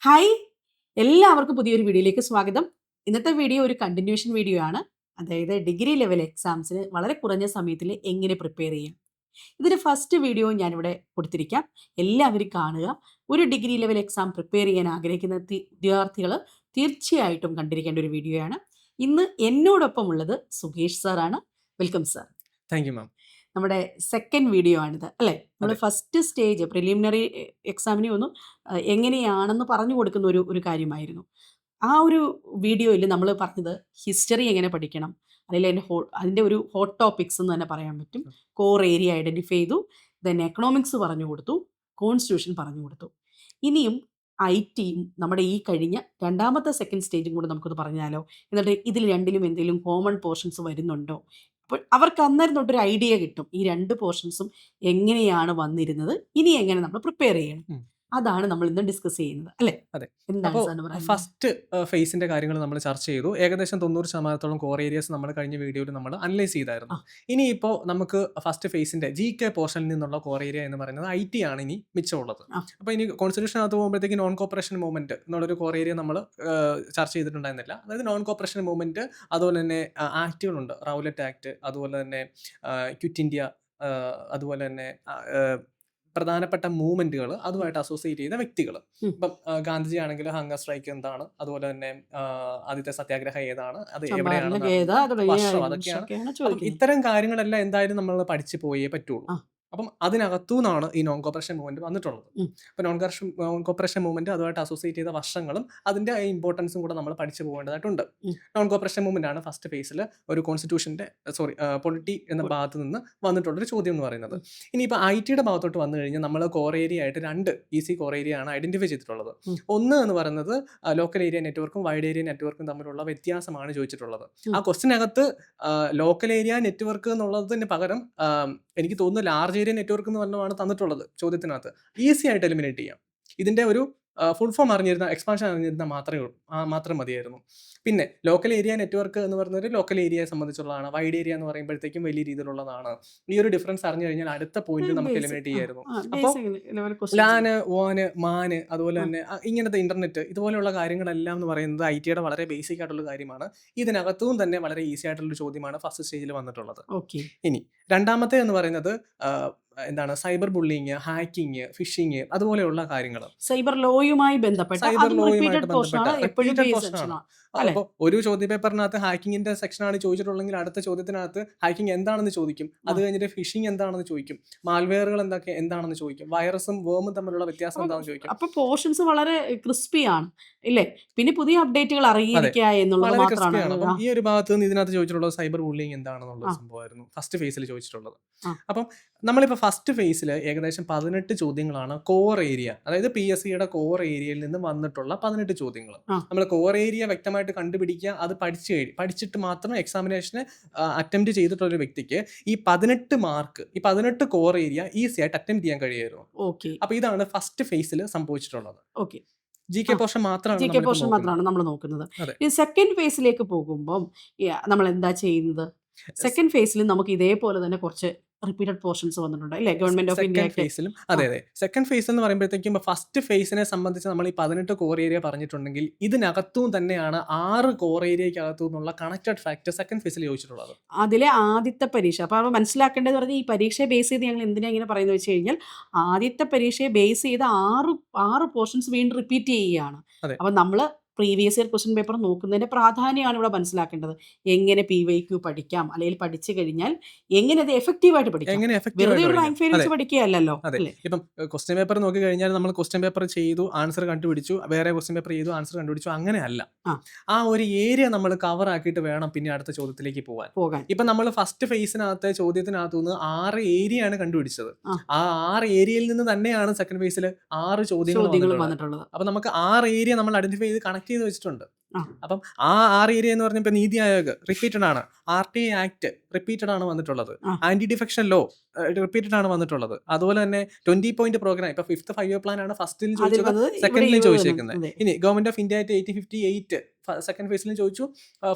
Hi! എല്ലാവർക്കും പുതിയൊരു വീഡിയോയിലേക്ക് സ്വാഗതം. ഇന്നത്തെ വീഡിയോ ഒരു കണ്ടിന്യൂഷൻ വീഡിയോ ആണ്. അതായത് ഡിഗ്രി ലെവൽ എക്സാംസിന് വളരെ കുറഞ്ഞ സമയത്തിൽ എങ്ങനെ പ്രിപ്പയർ ചെയ്യാം. ഇതിന്റെ ഫസ്റ്റ് വീഡിയോ ഞാനിവിടെ കൊടുത്തിരിക്കാം. എല്ലാവരും കാണുക. ഒരു ഡിഗ്രി ലെവൽ എക്സാം പ്രിപ്പയർ ചെയ്യാൻ ആഗ്രഹിക്കുന്ന വിദ്യാർത്ഥികൾ തീർച്ചയായിട്ടും കണ്ടിരിക്കേണ്ട ഒരു വീഡിയോയാണ്. ഇന്ന് എന്നോടൊപ്പം ഉള്ളത് സുകേഷ് സാറാണ്. Welcome sir. Thank you ma'am. നമ്മുടെ സെക്കൻഡ് വീഡിയോ ആണിത് അല്ലേ? നമ്മൾ അതെ. ഫസ്റ്റ് സ്റ്റേജ് പ്രിലിമിനറി എക്സാമിനെ ഒന്ന് എങ്ങനെയാണെന്ന് പറഞ്ഞു കൊടുക്കുന്ന ഒരു കാര്യമായിരുന്നു. ആ ഒരു വീഡിയോയിൽ നമ്മൾ പറഞ്ഞത് ഹിസ്റ്ററി എങ്ങനെ പഠിക്കണം, അല്ലെങ്കിൽ അതിൻ്റെ ഒരു ഹോട്ട് ടോപ്പിക്സ് എന്ന് തന്നെ പറയാൻ പറ്റും. കോർ ഏരിയ ഐഡൻറ്റിഫൈ ചെയ്തു, ദെൻ എക്കണോമിക്സ് പറഞ്ഞു കൊടുത്തു, കോൺസ്റ്റിറ്റ്യൂഷൻ പറഞ്ഞു കൊടുത്തു. ഇനിയും ഐ ടിയും നമ്മുടെ ഈ കഴിഞ്ഞ രണ്ടാമത്തെ സെക്കൻഡ് സ്റ്റേജും കൂടെ നമുക്കൊന്ന് പറഞ്ഞാലോ? എന്നിട്ട് ഇതിൽ രണ്ടിലും എന്തെങ്കിലും കോമൺ പോർഷൻസ് വരുന്നുണ്ടോ? അപ്പോൾ അവർക്ക് അന്നേരം തൊട്ടൊരു ഐഡിയ കിട്ടും. ഈ 2 പോർഷൻസും എങ്ങനെയാണ് വന്നിരുന്നത്, ഇനി എങ്ങനെ നമ്മൾ പ്രിപ്പയർ ചെയ്യണം. ഉം. അതാണ് നമ്മൾ ഇന്ന് ഡിസ്കസ് ചെയ്യുന്നത് അല്ലേ? അതെ. എന്താണ് അപ്പോൾ സാറിന് പറയുന്നത്? ഫസ്റ്റ് ഫേസിന്റെ കാര്യങ്ങൾ നമ്മൾ ചർച്ച ചെയ്തു. ഏകദേശം 90% കോർ ഏരിയാസ് നമ്മൾ കഴിഞ്ഞ വീഡിയോയിൽ നമ്മൾ അനലൈസ് ചെയ്തായിരുന്നു. ആ. ഇനിയിപ്പോൾ നമുക്ക് ഫസ്റ്റ് ഫേസിന്റെ GK പോർഷനിൽ നിന്നുള്ള കോർ ഏരിയ എന്ന് പറയുന്നത് IT ആണ് ഇനി മിച്ചമുള്ളത്. ആ. അപ്പോൾ ഇനി കോൺസ്റ്റിറ്റ്യൂഷനകത്ത് പോകുമ്പോഴത്തേക്ക് നോൺ കോപ്പറേഷൻ മൂവ്മെന്റ് എന്നുള്ളൊരു കോർ ഏരിയ നമ്മൾ ചർച്ച ചെയ്തിട്ടുണ്ടായിരുന്നില്ല. അതായത് നോൺ കോപ്പറേഷൻ മൂവ്മെന്റ്, അതുപോലെ തന്നെ ആക്റ്റുകളുണ്ട്, റൗലറ്റ് ആക്ട്, അതുപോലെ തന്നെ ക്വിറ്റ് ഇന്ത്യ, അതുപോലെ തന്നെ പ്രധാനപ്പെട്ട മൂവ്മെന്റുകൾ അതുമായിട്ട് അസോസിയേറ്റ് ചെയ്ത വ്യക്തികൾ. ഉം. ഇപ്പം ഗാന്ധിജി ആണെങ്കിൽ ഹങ്കർ സ്ട്രൈക്ക് എന്താണ്, അതുപോലെ തന്നെ ആദ്യത്തെ സത്യാഗ്രഹം ഏതാണ്, അത് എവിടെയാണ് ചമ്പാരനിലെ നടന്നത്, ഗേദ തുടങ്ങിയ വർഷം, items അതൊക്കെയാണ്. ഒക്കെയാണ് അപ്പം ചോദിക്കുന്നത്. ഇത്തരം കാര്യങ്ങളെല്ലാം എന്തായാലും നമ്മൾ പഠിച്ചു പോയേ പറ്റുള്ളൂ. ആ. അപ്പം അതിനകത്തുനിന്നാണ് ഈ നോൺ കോപ്പറേഷൻ മൂവ്മെന്റ് വന്നിട്ടുള്ളത്. ഉം. അപ്പം നോൺ കോപ്പറേഷൻ മൂവ്മെന്റ് അതുമായിട്ട് അസോസിയേറ്റ് ചെയ്ത വർഷങ്ങളും അതിന്റെ ഇമ്പോർട്ടൻസും കൂടെ നമ്മൾ പഠിച്ചു പോകേണ്ടതായിട്ടുണ്ട്. ഉം. നോൺ കോപ്പറേഷൻ മൂവ്മെന്റ് ആണ് ഫസ്റ്റ് ഫേസിൽ ഒരു കോൺസ്റ്റിറ്റ്യൂഷന്റെ പൊളിറ്റി എന്ന ഭാഗത്ത് നിന്ന് വന്നിട്ടുള്ളൊരു ചോദ്യം എന്ന് പറയുന്നത്. ഇനിയിപ്പോൾ IT-യുടെ ഭാഗത്തോട്ട് വന്നു കഴിഞ്ഞാൽ നമ്മൾ കോർ ഏരിയ ആയിട്ട് 2 ഈസി കോർ ഏരിയ ആണ് ഐഡന്റിഫൈ ചെയ്തിട്ടുള്ളത്. ഉം. ഒന്ന് എന്ന് പറയുന്നത് ലോക്കൽ ഏരിയ നെറ്റ്വർക്കും വൈഡ് ഏരിയ നെറ്റ്വർക്കും തമ്മിലുള്ള വ്യത്യാസമാണ് ചോദിച്ചിട്ടുള്ളത്. ഉം. ആ ക്വസ്റ്റിനകത്ത് ലോക്കൽ ഏരിയ നെറ്റ്വർക്ക് എന്നുള്ളതിന് പകരം എനിക്ക് തോന്നുന്നു ലാർജ് ഏരിയ നെറ്റ്വർക്ക് എന്ന് പറഞ്ഞാണ് തന്നിട്ടുള്ളത് ചോദ്യത്തിനകത്ത്. ഈസി ആയിട്ട് എലിമിനേറ്റ് ചെയ്യാം. ഇതിന്റെ ഒരു ഫുൾ ഫോം അറിഞ്ഞിരുന്ന, എക്സ്പാൻഷൻ അറിഞ്ഞിരുന്ന മാത്രം മതിയായിരുന്നു. പിന്നെ ലോക്കൽ ഏരിയ നെറ്റ്വർക്ക് എന്ന് പറയുന്നത് ലോക്കൽ ഏരിയയെ സംബന്ധിച്ചുള്ളതാണ്. വൈഡ് ഏരിയ എന്ന് പറയുമ്പോഴത്തേക്കും വലിയ രീതിയിലുള്ളതാണ്. ഈ ഒരു ഡിഫറൻസ് അറിഞ്ഞു കഴിഞ്ഞാൽ അടുത്ത പോയിന്റ് നമുക്ക് എലിമിനേറ്റ് ചെയ്യായിരുന്നു. അപ്പോൾ ലാന്, വാന്, മാന്, അതുപോലെ തന്നെ ഇങ്ങനത്തെ ഇന്റർനെറ്റ്, ഇതുപോലെയുള്ള കാര്യങ്ങളെല്ലാം എന്ന് പറയുന്നത് IT-യുടെ വളരെ ബേസിക് ആയിട്ടുള്ള കാര്യമാണ്. ഇതിനകത്തും തന്നെ വളരെ ഈസി ആയിട്ടുള്ള ചോദ്യമാണ് ഫസ്റ്റ് സ്റ്റേജിൽ വന്നിട്ടുള്ളത്. ഇനി രണ്ടാമത്തെ എന്ന് പറയുന്നത് എന്താണ്, സൈബർ ബുള്ളിങ്, ഹാക്കിങ്, ഫിഷിങ്, അതുപോലെയുള്ള കാര്യങ്ങൾ. സൈബർ ലോയുമായി ബന്ധപ്പെട്ട സൈബർ ലോയുമായിട്ട് റിപ്പീറ്റഡ് പോർഷൻ ആണ്, ബന്ധപ്പെട്ട എപ്പോഴും റിപ്പീറ്റഡ് ബേസ് പോർഷൻ ആണ്. സെക്ഷൻ അല്ലേ? അപ്പോൾ ഒരു ചോദ്യ പേപ്പറിനകത്ത് ഹാക്കിങ്ങിന്റെ സെക്ഷനാണ് ചോദിച്ചിട്ടുള്ളെങ്കിൽ അടുത്ത ചോദ്യത്തിനകത്ത് ഹാക്കിംഗ് എന്താണെന്ന് ചോദിക്കും. അത് കഴിഞ്ഞിട്ട് ഫിഷിംഗ് എന്താണെന്ന് ചോദിക്കും. മാൽവെയറുകൾ എന്താണെന്ന് ചോദിക്കും. വൈറസും വേമും തമ്മിലുള്ള വ്യത്യാസം എന്താണെന്ന് ചോദിക്കും. അപ്പൊ പോർഷൻസ് വളരെ ക്രിസ്പിയാണ് ഇല്ലേ? പിന്നെ പുതിയ അപ്ഡേറ്റുകൾ അറിയിരിക്കുക എന്നുള്ളത് വളരെ ക്രിസ്പിയാണ്. മാത്രമാണ്. അപ്പം ഈ ഒരു ഭാഗത്ത് നിന്ന് ഇതിനകത്ത് ചോദിച്ചിട്ടുള്ളത് സൈബർ ബുള്ളിങ് എന്താണെന്നുള്ള സംഭവമായിരുന്നു ഫസ്റ്റ് ഫേസിൽ ചോദിച്ചിട്ടുള്ളത്. അപ്പം നമ്മളിപ്പോൾ ഫസ്റ്റ് ഫേസിൽ ഏകദേശം 18 ചോദ്യങ്ങളാണ് കോർ ഏരിയ, അതായത് PSCയുടെ കോർ ഏരിയയിൽ നിന്ന് വന്നിട്ടുള്ള 18 ചോദ്യങ്ങൾ. നമ്മൾ കോർ ഏരിയ വ്യക്തമായിട്ട് കണ്ടുപിടിക്കുക, അത് പഠിച്ചിട്ട് മാത്രം എക്സാമിനേഷന് അറ്റംപ്റ്റ് ചെയ്തിട്ടുള്ള ഒരു വ്യക്തിക്ക് ഈ 18 മാർക്ക്, ഈ 18 കോർ ഏരിയ ഈസി ആയിട്ട് അറ്റംപ്റ്റ് ചെയ്യാൻ കഴിയുമായിരുന്നു. അപ്പൊ ഇതാണ് ഫസ്റ്റ് ഫേസിൽ സംഭവിച്ചിട്ടുള്ളത്. GK പോർഷൻ മാത്രമാണ് നമ്മൾ നോക്കുന്നത്. ഈ സെക്കൻഡ് ഫേസിലേക്ക് പോകുമ്പോൾ നമ്മൾ എന്താ ചെയ്യുന്നത്? സെക്കൻഡ് ഫേസിൽ നമുക്ക് ഇതേപോലെ തന്നെ കുറച്ച് റിപ്പീറ്റഡ് പോർഷൻസ് വന്നിട്ടുണ്ട് അല്ലേ? ഗവൺമെന്റ് ഓഫ് ഇന്ത്യ ഫേസിലും. അതെ. സെക്കൻഡ് ഫേസ് എന്ന് പറയുമ്പോഴത്തേക്കും ഫസ്റ്റ് ഫേസിനെ സംബന്ധിച്ച് നമ്മൾ ഈ 18 കോർ ഏരിയ പറഞ്ഞിട്ടുണ്ടെങ്കിൽ ഇതിനകത്തും തന്നെയാണ് 6 കോർ ഏരിയക്കകത്തു നിന്നുള്ള കണക്റ്റഡ് ഫാക്ടർ സെക്കൻഡ് ഫേസിൽ ചോദിച്ചിട്ടുള്ളത്. അതിലെ ആദ്യത്തെ പരീക്ഷ. അപ്പോൾ നമ്മൾ മനസ്സിലാക്കേണ്ടത് പറഞ്ഞാൽ ഈ പരീക്ഷയെ ബേസ് ചെയ്ത് ഞങ്ങൾ എന്തിനാ ഇങ്ങനെ പറയുന്നത് വെച്ച് കഴിഞ്ഞാൽ ആദ്യത്തെ പരീക്ഷയെ ബേസ് ചെയ്ത് 6 പോർഷൻസ് വീണ്ടും റിപ്പീറ്റ് ചെയ്യുകയാണ്. അപ്പം നമ്മൾ പ്രീവിയസ് ഇയർ ക്വസ്റ്റ്യൻ പേപ്പർ നോക്കുന്നതിന്റെ പ്രാധാന്യമാണ് ഇവിടെ മനസ്സിലാക്കേണ്ടത്. എങ്ങനെ PYQ പഠിക്കാം, അല്ലെങ്കിൽ പഠിച്ചു കഴിഞ്ഞാൽ എങ്ങനെ അത് എഫക്റ്റീവായിട്ട് പഠിക്കാം. വെറുതെ ഒരു റാങ്ക് ഫെയിൽ വെച്ച് പഠിക്കുകയല്ലോ. ഇപ്പം ക്വസ്റ്റ്യൻ പേപ്പർ നോക്കി കഴിഞ്ഞാൽ നമ്മൾ ക്വസ്റ്റ്യൻ പേപ്പർ ചെയ്തു, ആൻസർ കണ്ടുപിടിച്ചു, വേറെ ക്വസ്റ്റ്യൻ പേപ്പർ ചെയ്തു, ആൻസർ കണ്ടുപിടിച്ചു, അങ്ങനെയല്ല. ആ ഒരു ഏരിയ നമ്മൾ കവർ ആക്കിയിട്ട് വേണം പിന്നെ അടുത്ത ചോദ്യത്തിലേക്ക് പോകാൻ. ഇപ്പം നമ്മൾ ഫസ്റ്റ് ഫേസിനകത്തെ ചോദ്യത്തിനകത്തുനിന്ന് 6 ഏരിയ ആണ് കണ്ടുപിടിച്ചത്. ആ 6 ഏരിയയിൽ നിന്ന് തന്നെയാണ് സെക്കൻഡ് ഫേസിൽ 6 ചോദ്യങ്ങൾ വന്നിട്ടുള്ളത്. അപ്പൊ നമുക്ക് 6 ഏരിയ നമ്മൾ ഐഡന്റിഫൈ ചെയ്ത് കണക്ട് ചെയ്ത് വെച്ചിട്ടുണ്ട്. അപ്പം ആ 6 ഏരിയ എന്ന് പറഞ്ഞപ്പോൾ നീതി ആയോഗ് റിപ്പീറ്റഡ് ആണ്, RTI ആക്ട് റിപ്പീറ്റഡ് ആണ് വന്നിട്ടുള്ളത്, ആന്റി ഡിഫെക്ഷൻ ലോ റിപ്പീറ്റഡ് ആണ് വന്നിട്ടുള്ളത്, അതുപോലെ തന്നെ 20 പോയിന്റ് പ്രോഗ്രാം. ഇപ്പൊ 5th 5 year പ്ലാൻ ആണ് ഫസ്റ്റിൽ ചോദിച്ചത്, സെക്കൻഡിലും ചോദിച്ചേക്കുന്നത്. ഇനി ഗവൺമെന്റ് ഓഫ് ഇന്ത്യ 1858 സെക്കൻഡ് ഫേസിലും ചോദിച്ചു,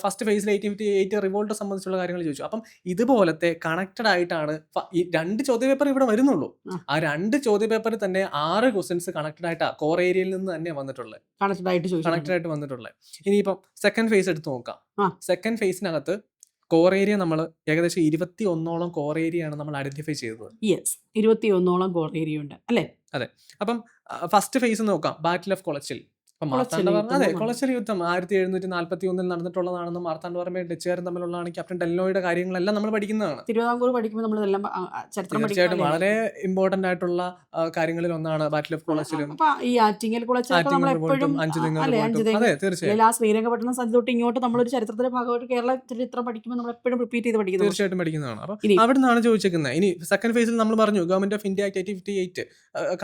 ഫസ്റ്റ് ഫേസിൽ 1858 റിവോൾട്ട് സംബന്ധിച്ചുള്ള കാര്യങ്ങൾ ചോദിച്ചു. അപ്പം ഇതുപോലത്തെ കണക്റ്റഡ് ആയിട്ടാണ് ഈ 2 ചോദ്യപേപ്പർ ഇവിടെ വരുന്നുള്ളൂ. ആ. ആ 2 ചോദ്യപേപ്പറിൽ തന്നെ 6 ക്വസ്റ്റ്യൻസ് കണക്റ്റഡ് ആയിട്ടാ കോർ ഏരിയയിൽ നിന്ന് തന്നെ വന്നിട്ടുള്ളത്. കണക്റ്റഡ് ആയിട്ട് ചോദിച്ചിട്ടുണ്ട്. കണക്റ്റഡ് ആയിട്ട് വന്നിട്ടുള്ളത്. ഇനിയിപ്പം സെക്കൻഡ് ഫേസ് എടുത്ത് നോക്കാം. ആ. സെക്കൻഡ് ഫേസിനകത്ത് കോർ ഏരിയ നമ്മൾ ഏകദേശം 21ഓളം കോർ ഏരിയ ആണ് നമ്മൾ ഐഡന്റിഫൈ ചെയ്തത്. യെസ്, 21ഓളം കോർ ഏരിയ ഉണ്ട് അല്ലേ? അതെ. അപ്പം ഫസ്റ്റ് ഫേസ് നോക്കാം, ബാറ്റിൽ ഓഫ് കൊളച്ചിൽ. അപ്പം കൊളച്ചിൽ മാർത്താണ്ഡവർമ്മ, യുദ്ധം അതെ, എന്നാണ്. കൊളച്ചിൽ യുദ്ധം 1741 നടന്നിട്ടുള്ളതാണെന്നും മാർത്താണ്ഡവർമ്മയും ഡച്ചുകാരും തമ്മിലുള്ളതാണ്. ക്യാപ്റ്റൻ ഡെൽനോയുടെ കാര്യങ്ങളെല്ലാം നമ്മൾ പഠിക്കുന്നതാണ്. തിരുവിതാംകൂർ പഠിക്കുമ്പോൾ നമ്മൾ ഇതെല്ലാം ചരിത്രം തീർച്ചയായിട്ടും പഠിക്കുന്നതല്ലേ വളരെ ആയിരിക്കും. ഇമ്പോർട്ടന്റ് ആയിട്ടുള്ള കാര്യങ്ങളിൽ ഒന്നാണ് ബാറ്റിൽ ഓഫ് കൊളച്ചിലും അപ്പൊ ഈ ആറ്റിങ്ങൽ കുളച്ചൊക്കെ ആറ്റിങ്ങൽ നമ്മൾ റിവോൾട്ടും എപ്പോഴും അഞ്ചുതെങ്ങ് അല്ലെ റിവോൾട്ടും. അഞ്ചുതെങ്ങ് അതെ, അല്ലെങ്കിൽ തീർച്ചയായും ആ ശ്രീരംഗപട്ടണം സന്ധി തൊട്ട് ഇങ്ങോട്ട് നമ്മളൊരു ചരിത്രത്തിന്റെ ഭാഗമായിട്ട് കേരള ചരിത്രം പഠിക്കുമ്പോൾ നമ്മൾ എപ്പോഴും റിപ്പീറ്റ് ചെയ്ത് പഠിക്കുന്ന തീർച്ചയായിട്ടും പഠിക്കുന്നതാണ്. അപ്പം ഇനി അവിടെ നിന്നാണ് ചോദിച്ചേക്കുന്നത്. ഇനി സെക്കൻഡ് ഫേസിൽ നമ്മൾ പറഞ്ഞു government of India act 1858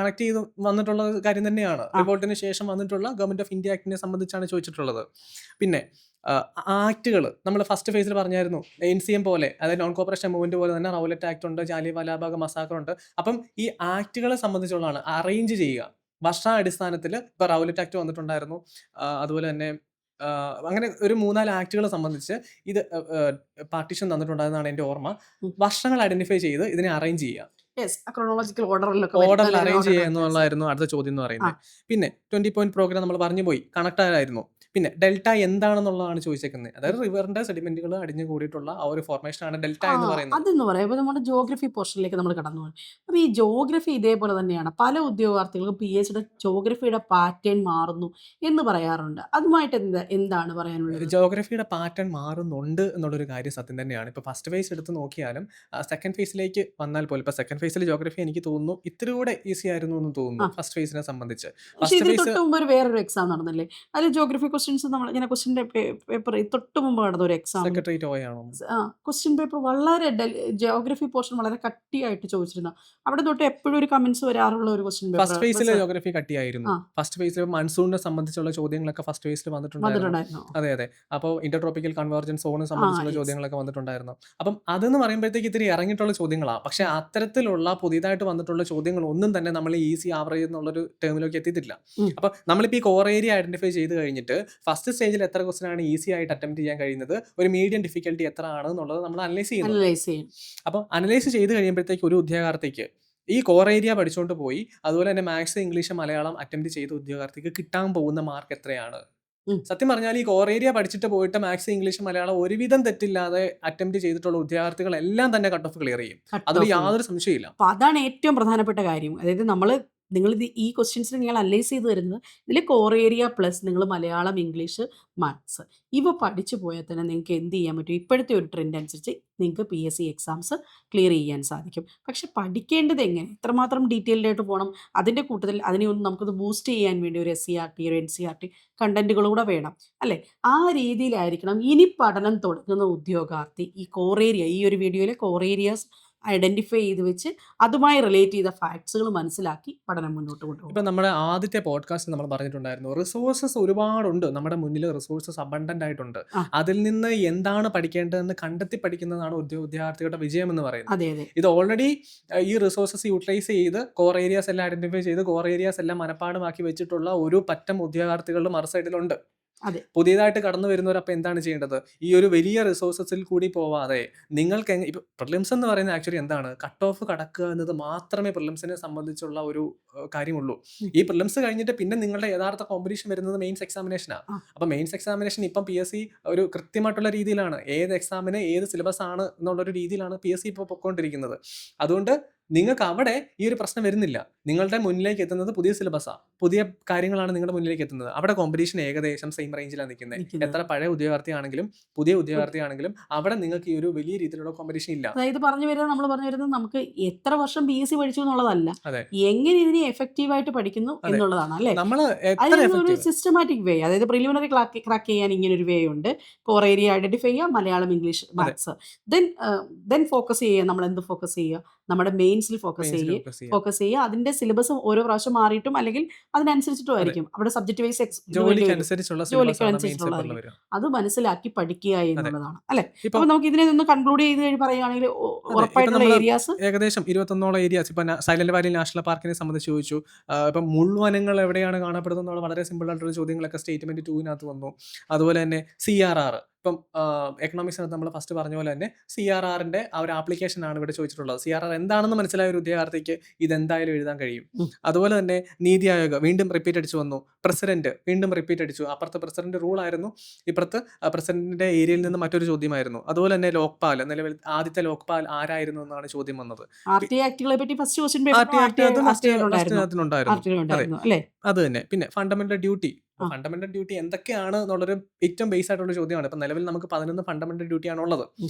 connect ചെയ്ത് വന്നിട്ടുള്ള കാര്യം തന്നെയാണ്. ആ. റിവോൾട്ടിന് ശേഷം വന്നിട്ടുള്ള ഗവൺമെന്റ് ഓഫ് ഇന്ത്യ ആക്ടിനെ സംബന്ധിച്ചാണ് ചോദിച്ചിട്ടുള്ളത്. പിന്നെ ആക്ടുകൾ നമ്മൾ ഫസ്റ്റ് ഫേസിൽ പറഞ്ഞായിരുന്നു, NCM പോലെ, അതായത് നോൺ കോപ്പറേഷൻ മൂവ്മെന്റ് പോലെ തന്നെ റൗലറ്റ് ആക്ട് ഉണ്ട്, ജാലിയൻവാലാബാഗ് മസാക്കർ ഉണ്ട്. അപ്പം ഈ ആക്ടുകളെ സംബന്ധിച്ചുള്ളതാണ് അറേഞ്ച് ചെയ്യുക വർഷാടിസ്ഥാനത്തിൽ. ഇപ്പൊ റൗലറ്റ് ആക്ട് വന്നിട്ടുണ്ടായിരുന്നു, അതുപോലെ തന്നെ അങ്ങനെ ഒരു 3-4 ആക്ടുകളെ സംബന്ധിച്ച് ഇത് പാർട്ടീഷൻ തന്നിട്ടുണ്ടായിരുന്നാണ് എൻ്റെ ഓർമ്മ. ഉം. വർഷങ്ങൾ ഐഡന്റിഫൈ ചെയ്ത് ഇതിനെ അറേഞ്ച് ചെയ്യുക, യെസ് ക്രോണോളജിക്കൽ ഓർഡറിലൊക്കെ ഓർഡറിൽ വരുന്ന അറേഞ്ച് ചെയ്യുക ഓർഡർ എന്നുള്ളതായിരുന്നു അടുത്ത ചോദ്യം എന്ന് ആ പറയുന്നത്. പിന്നെ 20 പോയിന്റ് പ്രോഗ്രാം നമ്മൾ പറഞ്ഞു പോയി, കണക്റ്റഡ് ആയിരുന്നു. പിന്നെ ഡെൽറ്റ എന്താണെന്നുള്ളതാണ് ചോദിച്ചേക്കുന്നത്. അതായത് റിവറിന്റെ സെഡിമെന്റുകൾ അടിഞ്ഞു കൂടിയിട്ടുള്ള ആ ഒരു ഫോർമേഷൻ ആണ് ഡെൽറ്റ ആ എന്ന് പറയുന്നത്. അതെന്ന് പറയുമ്പോൾ നമ്മുടെ ജോഗ്രഫി പോർഷനിലേക്ക് നമ്മൾ കടന്നു പോകും. അപ്പോൾ ഈ ജോഗ്രഫി ഇതേപോലെ തന്നെയാണ്, പല ഉദ്യോഗാർത്ഥികൾക്കും PhD ജോഗ്രഫിയുടെ പാറ്റേൺ മാറുന്നു എന്ന് പറയാറുണ്ട്. അതുമായിട്ട് എന്താണ് പറയാനുള്ളത്? ജോഗ്രഫിയുടെ പാറ്റേൺ മാറുന്നുണ്ട് എന്നുള്ളൊരു കാര്യം സത്യം തന്നെയാണ്. ഇപ്പോൾ ഫസ്റ്റ് ഫേസ് എടുത്ത് നോക്കിയാലും സെക്കൻഡ് ഫേസിലേക്ക് വന്നാൽ പോലും, ഇപ്പോൾ സെക്കൻഡ് ഫേസിൽ ജോഗ്രഫി എനിക്ക് തോന്നുന്നു ഇത്തിരി കൂടെ ഈസി ആയിരുന്നു എന്ന് ആ തോന്നുന്നു ഫസ്റ്റ് ഫേസിനെ സംബന്ധിച്ച്. പക്ഷെ ഫസ്റ്റ് ഇതിന് ഫേസ് തൊട്ട് മുമ്പ് ഒരു വേറൊരു എക്സാം നടന്നില്ലേ? അതിൽ ജോഗ്രഫി ക്വസ്റ്റ്യൻസ് നമ്മൾ ഇങ്ങനെ ക്വസ്റ്റ്യൻ്റെ പേപ്പർ തൊട്ട് മുമ്പ് നടന്ന ഒരു എക്സാമിൽ സെക്രട്ടേറിയറ്റ് ഓയാണോ? ക്വസ്റ്റ്യൻ പേപ്പർ വളരെ ജോഗ്രഫി പോർഷൻ വളരെ കട്ടിയായിട്ട് ചോദിച്ചിരുന്നു. അവിടെ തൊട്ട് എപ്പോഴും ഒരു കമന്റ്സ് വരാറുള്ള ഒരു ക്വസ്റ്റ്യൻ ഫസ്റ്റ് പേപ്പർ ഫേസിൽ ജോഗ്രഫി കട്ടിയായിരുന്നു. ആ ഫസ്റ്റ് ഫേസിൽ മൺസൂണിനെ സംബന്ധിച്ചുള്ള ചോദ്യങ്ങളൊക്കെ ഫസ്റ്റ് ഫേസിൽ വന്നിട്ടുണ്ടായിരുന്നു. വന്നിട്ടുണ്ടായിരുന്നോ? അതെ, അതെ. അപ്പോൾ ഇന്റർട്രോപ്പിക്കൽ കൺവേർജൻസ് സോണിനെ ആ സംബന്ധിച്ചുള്ള യെസ് ചോദ്യങ്ങളൊക്കെ വന്നിട്ടുണ്ടായിരുന്നു. അപ്പം അതെന്ന് പറയുമ്പോഴത്തേക്ക് ഇത്തിരി ഇറങ്ങിയിട്ടുള്ള ചോദ്യങ്ങളാണ്. പക്ഷെ അത്തരത്തിലുള്ള പുതിയതായിട്ട് വന്നിട്ടുള്ള ചോദ്യങ്ങൾ ഒന്നും തന്നെ നമ്മൾ ഈസി ആവറേജ് എന്നുള്ളൊരു ടേമിലേക്ക് എത്തിയിട്ടില്ല. അപ്പം നമ്മളിപ്പോൾ ഈ കോർ ഏരിയ ഐഡന്റിഫൈ ചെയ്ത് കഴിഞ്ഞിട്ട് ഫസ്റ്റ് സ്റ്റേജിൽ എത്ര ക്വസ്റ്റൻ ആണ് ഈസി ആയിട്ട് അറ്റംപ്റ്റ് ചെയ്യാൻ കഴിയുന്നത്, ഒരു മീഡിയം ഡിഫിക്കൽട്ടി എത്ര ആണ് എന്നുള്ളത് നമ്മൾ അനലൈസ് ചെയ്യുന്നത്. അനലൈസ് ചെയ്യും. അപ്പം അനലൈസ് ചെയ്ത് കഴിയുമ്പോഴത്തേക്ക് ഒരു ഉദ്യോഗാർത്ഥിക്ക് ഈ കോർ ഏരിയ പഠിച്ചുകൊണ്ട് പോയി അതുപോലെ തന്നെ മാത്സ്, ഇംഗ്ലീഷ്, മലയാളം അറ്റംപ്റ്റ് ചെയ്ത ഉദ്യോഗാർത്ഥിക്ക് കിട്ടാൻ പോകുന്ന മാർക്ക് എത്രയാണ്? ഉം. സത്യം പറഞ്ഞാൽ ഈ കോർ ഏരിയ പഠിച്ചിട്ട് പോയിട്ട് മാത്സ്, ഇംഗ്ലീഷ്, മലയാളം ഒരുവിധം തെറ്റില്ലാതെ അറ്റംപ്റ്റ് ചെയ്തിട്ടുള്ള ഉദ്യോഗാർത്ഥികളെല്ലാം തന്നെ കട്ട് ഓഫ് ക്ലിയർ ചെയ്യും. കട്ട് അതിൽ ഓഫ് ചെയ്യും. യാതൊരു സംശയമില്ല. അപ്പോൾ അതാണ് ഏറ്റവും പ്രധാനപ്പെട്ട കാര്യം. അതായത് നിങ്ങളിത് ഈ ക്വസ്റ്റ്യൻസിന് നിങ്ങൾ അനലൈസ് ചെയ്ത് വരുന്നത് ഇതിൽ കോർ ഏരിയ പ്ലസ് നിങ്ങൾ മലയാളം, ഇംഗ്ലീഷ്, മാത്സ് ഇവ പഠിച്ചു പോയാൽ തന്നെ നിങ്ങൾക്ക് എന്ത് ചെയ്യാൻ പറ്റും? ഇപ്പോഴത്തെ ഒരു ട്രെൻഡ് അനുസരിച്ച് നിങ്ങൾക്ക് PSC എക്സാംസ് ക്ലിയർ ചെയ്യാൻ സാധിക്കും. പക്ഷെ പഠിക്കേണ്ടത് എങ്ങനെ, എത്രമാത്രം ഡീറ്റെയിൽഡ് ആയിട്ട് പോകണം, അതിൻ്റെ കൂട്ടത്തിൽ അതിനെ ഒന്ന് നമുക്കത് ബൂസ്റ്റ് ചെയ്യാൻ വേണ്ടി ഒരു SCRT, ഒരു NCRT കണ്ടന്റുകളൂടെ വേണം അല്ലേ? ആ രീതിയിലായിരിക്കണം ഇനി പഠനം തുടങ്ങുന്ന ഉദ്യോഗാർത്ഥി ഈ കോർ ഏരിയ, ഈ ഒരു വീഡിയോയിലെ കോർ ഏരിയാസ് ഐഡന്റിഫൈ ചെയ്ത് വെച്ച് അതുമായി റിലേറ്റ് ചെയ്ത ഫാക്ട്സുകൾ മനസ്സിലാക്കി പഠനം മുന്നോട്ട് കൊണ്ടുപോകും. ഇപ്പം നമ്മുടെ ആദ്യത്തെ പോഡ്കാസ്റ്റ് നമ്മൾ പറഞ്ഞിട്ടുണ്ടായിരുന്നു, റിസോഴ്സസ് ഒരുപാടുണ്ട് നമ്മുടെ മുന്നിൽ, റിസോഴ്സസ് അബണ്ടന്റ് ആയിട്ടുണ്ട്. ആ അതിൽ നിന്ന് എന്താണ് പഠിക്കേണ്ടതെന്ന് കണ്ടെത്തി പഠിക്കുന്നതാണ് ഉദ്യോഗാർത്ഥികളുടെ വിജയം എന്ന് പറയുന്നത്. അതെ അതെ ഇത് ഓൾറെഡി ഈ റിസോഴ്സസ് യൂട്ടിലൈസ് ചെയ്ത് കോർ ഏരിയാസ് എല്ലാം ഐഡന്റിഫൈ ചെയ്ത് കോർ ഏരിയാസ് എല്ലാം മനഃപ്പാടമാക്കി വെച്ചിട്ടുള്ള ഒരു പറ്റം ഉദ്യോഗാർത്ഥികളുടെ മറുസൈഡിലുണ്ട്. അതെ പുതിയതായിട്ട് കടന്നു വരുന്നവർ അപ്പം എന്താണ് ചെയ്യേണ്ടത്? ഈ ഒരു വലിയ റിസോഴ്സസിൽ കൂടി പോവാതെ നിങ്ങൾക്ക് ഇപ്പം പ്രിലിംസ് എന്ന് പറയുന്നത് ആക്ച്വലി എന്താണ്, കട്ട് ഓഫ് കടക്കുക എന്നത് മാത്രമേ പ്രിലിംസിനെ സംബന്ധിച്ചുള്ള ഒരു കാര്യമുള്ളൂ. ഉം. ഈ പ്രിലിംസ് കഴിഞ്ഞിട്ട് പിന്നെ നിങ്ങളുടെ യഥാർത്ഥ കോമ്പറ്റീഷൻ വരുന്നത് മെയിൻസ് എക്സാമിനേഷനാണ്. ആ അപ്പം മെയിൻസ് എക്സാമിനേഷൻ ഇപ്പം PSC ഒരു കൃത്യമായിട്ടുള്ള രീതിയിലാണ്, ഏത് എക്സാമിന് ഏത് സിലബസ് ആണ് എന്നുള്ളൊരു രീതിയിലാണ് PSC ഇപ്പോൾ പൊയ്ക്കൊണ്ടിരിക്കുന്നത്. അതുകൊണ്ട് നിങ്ങൾക്ക് അവിടെ ഈ ഒരു പ്രശ്നം വരുന്നില്ല. നിങ്ങളുടെ മുന്നിലേക്ക് എത്തുന്നത് പുതിയ സിലബസാണ്, പുതിയ കാര്യങ്ങളാണ് നിങ്ങളുടെ മുന്നിലേക്ക് എത്തുന്നത്. അവിടെ കോമ്പറ്റീഷൻ ഏകദേശം സെയിം റേഞ്ചിലാണ് നിൽക്കുന്നത്. നിൽക്കുന്നത്. എത്ര പഴയ ഉദ്യോഗാർത്ഥിയാണെങ്കിലും പുതിയ ഉദ്യോഗാർത്ഥിയാണെങ്കിലും അവിടെ നിങ്ങൾക്ക് ഈ ഒരു വലിയ രീതിയിലുള്ള കോമ്പറ്റീഷൻ ഇല്ല. അതായത് നമ്മൾ പറഞ്ഞു വരുന്നത് നമുക്ക് എത്ര വർഷം PSC പഠിച്ചു എന്നുള്ളതല്ല, അതെ, എങ്ങനെ ഇതിനെ എഫക്റ്റീവായിട്ട് പഠിക്കുന്നു അതെ. എന്നുള്ളതാണ് അല്ലേ? നമ്മൾ എത്ര അതിന് ഒരു എഫക്റ്റീവ് സിസ്റ്റമാറ്റിക് വേ, അതായത് പ്രിലിമിനറി ക്രാക്ക് ചെയ്യാൻ ഇങ്ങനെ ഒരു വേ ഉണ്ട്. കോർ ഏരിയ ഐഡന്റിഫൈ ചെയ്യുക, മലയാളം, ഇംഗ്ലീഷ്, അതെ മാത്സ്, ദെൻ ഫോക്കസ് ചെയ്യുക. നമ്മൾ എന്ത് ഫോക്കസ് ചെയ്യുക? നമ്മുടെ മെയിൻ മെയിൻസിൽ ഫോക്കസ് മെയിൻസിൽ ചെയ്യുക ഫോക്കസ് ചെയ്യാം. ഫോക്കസ് ചെയ്യുക. അതിന്റെ സിലബസ് ഓരോ പ്രാവശ്യം മാറിയിട്ടും അല്ലെങ്കിൽ അതിനനുസരിച്ചിട്ടും അതെ. ആയിരിക്കും. അവിടെ സബ്ജക്ട് വൈസ് ഇത് വേണ്ടി ജോലിക്ക് വരും. അനുസരിച്ചുള്ള ജോലിക്ക് സിലബസ് ആണ് മെയിൻ പേപ്പറിൽ അനുസരിച്ചിട്ടുള്ളതായിരിക്കും. വരിക. അത് മനസ്സിലാക്കി പഠിക്കുക അതെ. എന്നുള്ളതാണ് അല്ലേ? ഇപ്പം അപ്പൊ നമുക്ക് ഇതിനെ ഒന്ന് കൺക്ലൂഡ് ചെയ്ത് കഴിഞ്ഞ് പറയുകയാണെങ്കിൽ അതെ. ഇപ്പം ഉറപ്പായിട്ടുള്ള നമ്മൾ ഏരിയാസ് ഏകദേശം 21ഓളം ഏരിയാസ് ഇപ്പം സൈലന്റ് വാലി നാഷണൽ പാർക്കിനെ സംബന്ധിച്ച് ചോദിച്ചു. ഇപ്പം മുൾവനങ്ങൾ എവിടെയാണ് കാണപ്പെടുന്നത് എന്നുള്ള വളരെ സിമ്പിൾ ആയിട്ടുള്ള ചോദ്യങ്ങളൊക്കെ സ്റ്റേറ്റ്മെന്റ് 2-നകത്ത് വന്നു. അതുപോലെ തന്നെ CRR ഇപ്പം എക്കണോമിക്സിനകത്ത് നമ്മൾ ഫസ്റ്റ് പറഞ്ഞ പോലെ തന്നെ CRRന്റെ ആ ഒരു ആപ്ലിക്കേഷൻ ആണ് ഇവിടെ ചോദിച്ചിട്ടുള്ളത്. CRR എന്താണെന്ന് മനസ്സിലായ ഒരു ഉദ്യോഗാർത്ഥിക്ക് ഇതെന്തായാലും എഴുതാൻ കഴിയും. അതുപോലെ തന്നെ നീതി ആയോഗ് വീണ്ടും റിപ്പീറ്റ് അടിച്ചു വന്നു. പ്രസിഡന്റ് വീണ്ടും റിപ്പീറ്റ് അടിച്ചു. അപ്പുറത്ത് പ്രസിഡന്റ് റൂൾ ആയിരുന്നു, ഇപ്പുറത്ത് പ്രസിഡന്റിന്റെ ഏരിയയിൽ നിന്ന് മറ്റൊരു ചോദ്യമായിരുന്നു. അതുപോലെ തന്നെ ലോക്പാൽ, നിലവിൽ ആദ്യത്തെ ലോക്പാൽ ആരായിരുന്നു എന്നാണ് ചോദ്യം വന്നത്. RTI ആക്ടുകളെ പറ്റി ഫസ്റ്റ് ക്വസ്റ്റ്യൻ RT ആക്ടിനകത്ത് പേപ്പർ ഉണ്ടായിരുന്നു അല്ലേ? അത് തന്നെ. പിന്നെ ഫണ്ടമെന്റൽ ഡ്യൂട്ടി. ഫണ്ടമെന്റൽ ഡ്യൂട്ടി എന്തൊക്കെയാണ് എന്നുള്ളൊരു ഏറ്റവും ബേസ് ആയിട്ടുള്ള ചോദ്യമാണ്. ഇപ്പം നിലവിൽ നമുക്ക് 11 ഫണ്ടമെന്റൽ ഡ്യൂട്ടിയാണ് ഉള്ളത്.